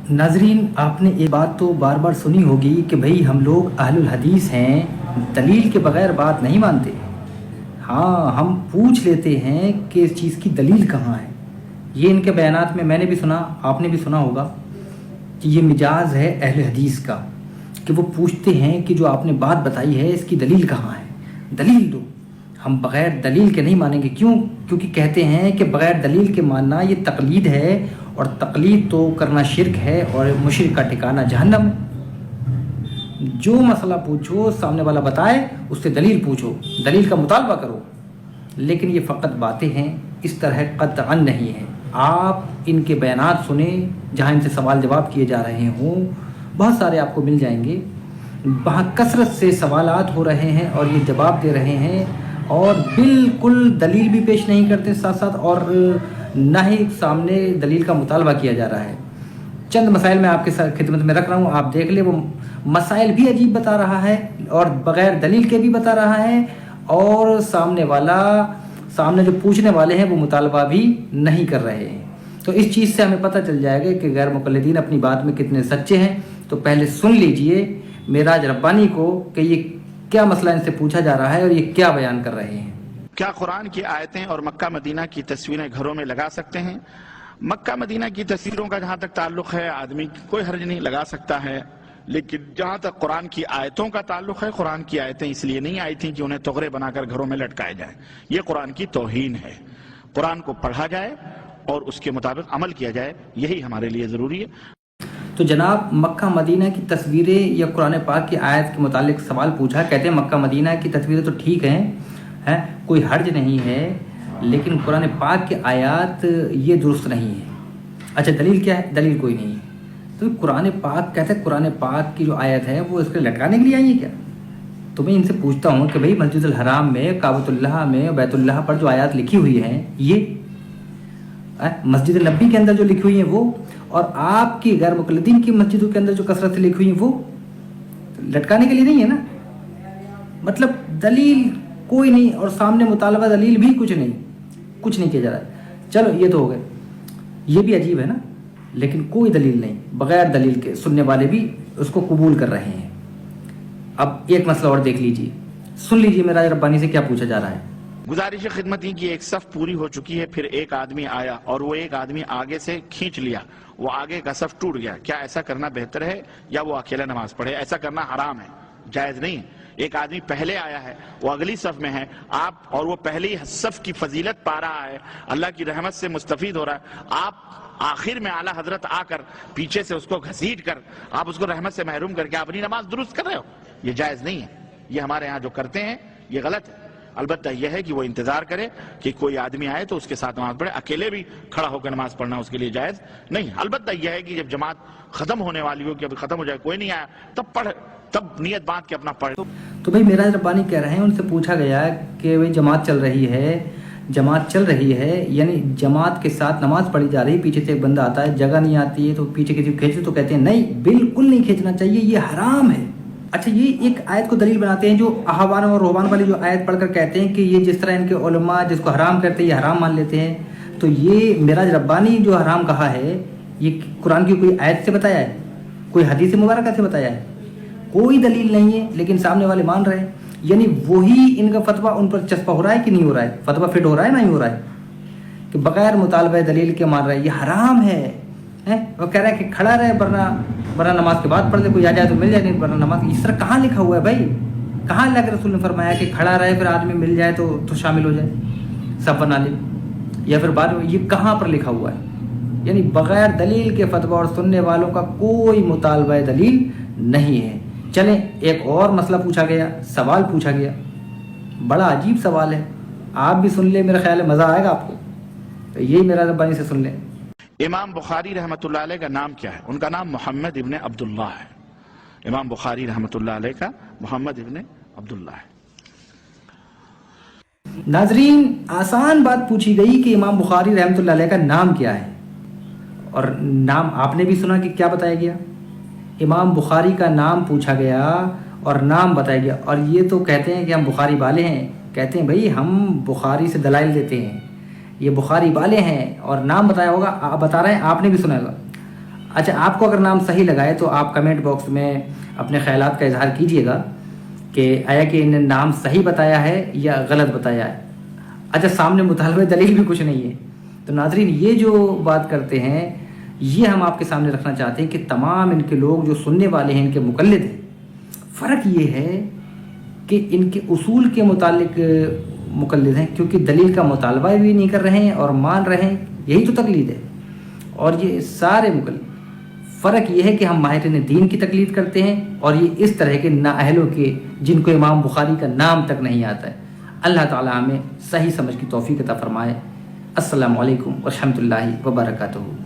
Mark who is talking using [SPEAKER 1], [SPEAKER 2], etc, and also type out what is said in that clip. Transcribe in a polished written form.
[SPEAKER 1] ناظرین، آپ نے یہ بات تو بار بار سنی ہوگی کہ بھئی ہم لوگ اہل الحدیث ہیں، دلیل کے بغیر بات نہیں مانتے۔ ہاں، ہم پوچھ لیتے ہیں کہ اس چیز کی دلیل کہاں ہے۔ یہ ان کے بیانات میں نے بھی سنا، آپ نے بھی سنا ہوگا کہ یہ مجاز ہے اہل حدیث کا، کہ وہ پوچھتے ہیں کہ جو آپ نے بات بتائی ہے اس کی دلیل کہاں ہے، دلیل دو۔ ہم بغیر دلیل کے نہیں مانیں گے۔ کیونکہ کہتے ہیں کہ بغیر دلیل کے ماننا یہ تقلید ہے، اور تقلید تو کرنا شرک ہے، اور مشرک کا ٹھکانہ جہنم ہے۔ جو مسئلہ پوچھو، سامنے والا بتائے، اس سے دلیل پوچھو، دلیل کا مطالبہ کرو۔ لیکن یہ فقط باتیں ہیں، اس طرح قطعاً نہیں ہے۔ آپ ان کے بیانات سنیں جہاں ان سے سوال جواب کیے جا رہے ہوں، بہت سارے آپ کو مل جائیں گے، وہاں کثرت سے سوالات ہو رہے ہیں اور یہ جواب دے رہے ہیں، اور بالکل دلیل بھی پیش نہیں کرتے ساتھ ساتھ، اور نہ ہی سامنے دلیل کا مطالبہ کیا جا رہا ہے۔ چند مسائل میں آپ کے ساتھ خدمت میں رکھ رہا ہوں، آپ دیکھ لیں۔ وہ مسائل بھی عجیب بتا رہا ہے اور بغیر دلیل کے بھی بتا رہا ہے، اور سامنے جو پوچھنے والے ہیں وہ مطالبہ بھی نہیں کر رہے ہیں۔ تو اس چیز سے ہمیں پتہ چل جائے گا کہ غیر مقلدین اپنی بات میں کتنے سچے ہیں۔ تو پہلے سن لیجئے معراج ربانی کو کہ یہ کیا مسئلہ ان سے پوچھا جا رہا ہے اور یہ کیا بیان کر رہے ہیں۔
[SPEAKER 2] کیا قرآن کی آیتیں اور مکہ مدینہ کی تصویریں گھروں میں لگا سکتے ہیں؟ مکہ مدینہ کی تصویروں کا جہاں تک تعلق ہے، آدمی کوئی حرج نہیں، لگا سکتا ہے۔ لیکن جہاں تک قرآن کی آیتوں کا تعلق ہے، قرآن کی آیتیں اس لیے نہیں آئی تھیں کہ انہیں تغرے بنا کر گھروں میں لٹکائے جائیں۔ یہ قرآن کی توہین ہے۔ قرآن کو پڑھا جائے اور اس کے مطابق عمل کیا جائے، یہی ہمارے لیے ضروری ہے۔
[SPEAKER 1] تو جناب، مکہ مدینہ کی تصویریں یا قرآن پاک کی آیت کے متعلق سوال پوچھا۔ کہتے ہیں مکہ مدینہ کی تصویریں تو ٹھیک ہیں، کوئی حرج نہیں ہے، لیکن قرآن پاک کی آیات یہ درست نہیں ہے۔ اچھا، دلیل کیا ہے؟ دلیل کوئی نہیں ہے۔ تو قرآن پاک کہتے ہیں قرآن پاک کی جو آیت ہے وہ اس کے لٹکانے کے لیے آئی ہے کیا؟ تو میں ان سے پوچھتا ہوں کہ بھئی مسجد الحرام میں، کعبۃ اللہ میں، بیت اللہ پر جو آیات لکھی ہوئی ہیں، یہ مسجد نبی کے اندر جو لکھی ہوئی ہیں وہ، اور آپ کی غیر مقلدین کی مسجدوں کے اندر جو کثرت سے لکھی ہوئی ہیں وہ لٹکانے کے لیے نہیں ہے نا۔ مطلب دلیل کوئی نہیں، اور سامنے مطالبہ دلیل بھی کچھ نہیں کیا جا رہا ہے۔ چلو یہ تو ہو گئے، یہ بھی عجیب ہے نا، لیکن کوئی دلیل نہیں، بغیر دلیل کے سننے والے بھی اس کو قبول کر رہے ہیں۔ اب ایک مسئلہ اور دیکھ لیجئے، سن لیجئے معراج ربانی سے کیا پوچھا جا رہا ہے۔
[SPEAKER 2] گزارش خدمت ہی کی ایک صف پوری ہو چکی ہے، پھر ایک آدمی آیا اور وہ ایک آدمی آگے سے کھینچ لیا، وہ آگے کا صف ٹوٹ گیا۔ کیا ایسا کرنا بہتر ہے یا وہ اکیلا نماز پڑھے؟ ایسا کرنا حرام ہے، جائز نہیں ہے۔ ایک آدمی پہلے آیا ہے، وہ اگلی صف میں ہے، اور وہ پہلی صف کی فضیلت پا رہا ہے، اللہ کی رحمت سے مستفید ہو رہا ہے، آپ آخر میں اعلیٰ حضرت آ کر پیچھے سے اس کو گھسیٹ کر آپ اس کو رحمت سے محروم کر کے اپنی نماز درست کر رہے ہو، یہ جائز نہیں ہے۔ یہ ہمارے ہاں جو کرتے ہیں یہ غلط ہے۔ البتہ یہ ہے کہ وہ انتظار کرے کہ کوئی آدمی آئے تو اس کے ساتھ نماز پڑھے، اکیلے بھی کھڑا ہو کر نماز پڑھنا اس کے لیے جائز نہیں۔ البتہ یہ ہے کہ جب جماعت ختم ہونے والی ہو، کہ ابھی ختم ہو جائے، کوئی نہیں آیا، تب نیت باندھ کے اپنا پڑھے۔
[SPEAKER 1] تو بھائی معراج ربانی کہہ رہے ہیں، ان سے پوچھا گیا کہ بھائی جماعت چل رہی ہے، یعنی جماعت کے ساتھ نماز پڑھی جا رہی، پیچھے سے ایک بندہ آتا ہے، جگہ نہیں آتی ہے تو پیچھے کسی کو کھینچتے، تو کہتے ہیں نہیں، بالکل نہیں کھینچنا چاہیے، یہ حرام ہے۔ اچھا، یہ ایک آیت کو دلیل بناتے ہیں، جو احوان اور رہبان والی جو آیت پڑھ کر کہتے ہیں کہ یہ جس طرح ان کے علماء جس کو حرام کرتے ہیں یہ حرام مان لیتے ہیں، تو یہ معراج ربانی جو حرام کہا ہے یہ قرآن کی کوئی آیت سے بتایا ہے، کوئی حدیث مبارکہ سے بتایا ہے؟ کوئی دلیل نہیں ہے، لیکن سامنے والے مان رہے ہیں۔ یعنی وہی ان کا فتویٰ ان پر چسپا ہو رہا ہے کہ نہیں ہو رہا ہے؟ فتویٰ فٹ ہو رہا ہے نہیں ہو رہا ہے؟ کہ بغیر مطالبہ دلیل کے مان رہا ہے، یہ حرام ہے۔ وہ کہہ رہا ہے کہ کھڑا رہے ورنہ نماز کے بعد پڑھ لے، کوئی آ جائے تو مل جائے، نہیں ورنہ نماز۔ اس طرح کہاں لکھا ہوا ہے بھائی؟ کہاں اللہ کے رسول نے فرمایا کہ کھڑا رہے پھر آدمی مل جائے تو شامل ہو جائے، سب بنا لے؟ یا پھر بعد میں یہ کہاں پر لکھا ہوا ہے؟ یعنی بغیر دلیل کے فتویٰ اور سننے والوں کا کوئی مطالبہ دلیل نہیں ہے۔ چلیں، ایک اور مسئلہ پوچھا گیا، سوال پوچھا گیا، بڑا عجیب سوال ہے، آپ بھی سن لیں، میرا خیال ہے مزہ آئے گا آپ کو، تو یہی معراج ربانی سے سن لیں۔
[SPEAKER 2] امام بخاری رحمۃ اللہ علیہ کا نام کیا ہے؟ ان کا نام محمد ابن عبداللہ ہے۔ امام بخاری رحمۃ اللہ علیہ کا محمد ابن عبداللہ ہے۔
[SPEAKER 1] ناظرین، آسان بات پوچھی گئی کہ امام بخاری رحمۃ اللہ علیہ کا نام کیا ہے، اور نام آپ نے بھی سنا کہ کیا بتایا گیا؟ امام بخاری کا نام پوچھا گیا اور نام بتایا گیا، اور یہ تو کہتے ہیں کہ ہم بخاری والے ہیں، کہتے ہیں بھائی ہم بخاری سے دلائل دیتے ہیں، یہ بخاری والے ہیں، اور نام بتایا ہوگا، آپ بتا رہے ہیں، آپ نے بھی سنا ہوگا۔ اچھا، آپ کو اگر نام صحیح لگائے تو آپ کمنٹ باکس میں اپنے خیالات کا اظہار کیجئے گا کہ آیا کہ انہیں نام صحیح بتایا ہے یا غلط بتایا ہے۔ اچھا، سامنے مطالبہ دلیل بھی کچھ نہیں ہے۔ تو ناظرین، یہ جو بات کرتے ہیں یہ ہم آپ کے سامنے رکھنا چاہتے ہیں کہ تمام ان کے لوگ جو سننے والے ہیں، ان کے مقلد ہیں، فرق یہ ہے کہ ان کے اصول کے متعلق مقلد ہیں، کیونکہ دلیل کا مطالبہ بھی نہیں کر رہے ہیں اور مان رہے ہیں، یہی تو تقلید ہے۔ اور یہ سارے مقلد، فرق یہ ہے کہ ہم ماہرین دین کی تقلید کرتے ہیں اور یہ اس طرح کے نااہلوں کے جن کو امام بخاری کا نام تک نہیں آتا ہے۔ اللہ تعالیٰ ہمیں صحیح سمجھ کی توفیق عطا فرمائے۔ السلام علیکم ورحمۃ اللہ وبرکاتہ۔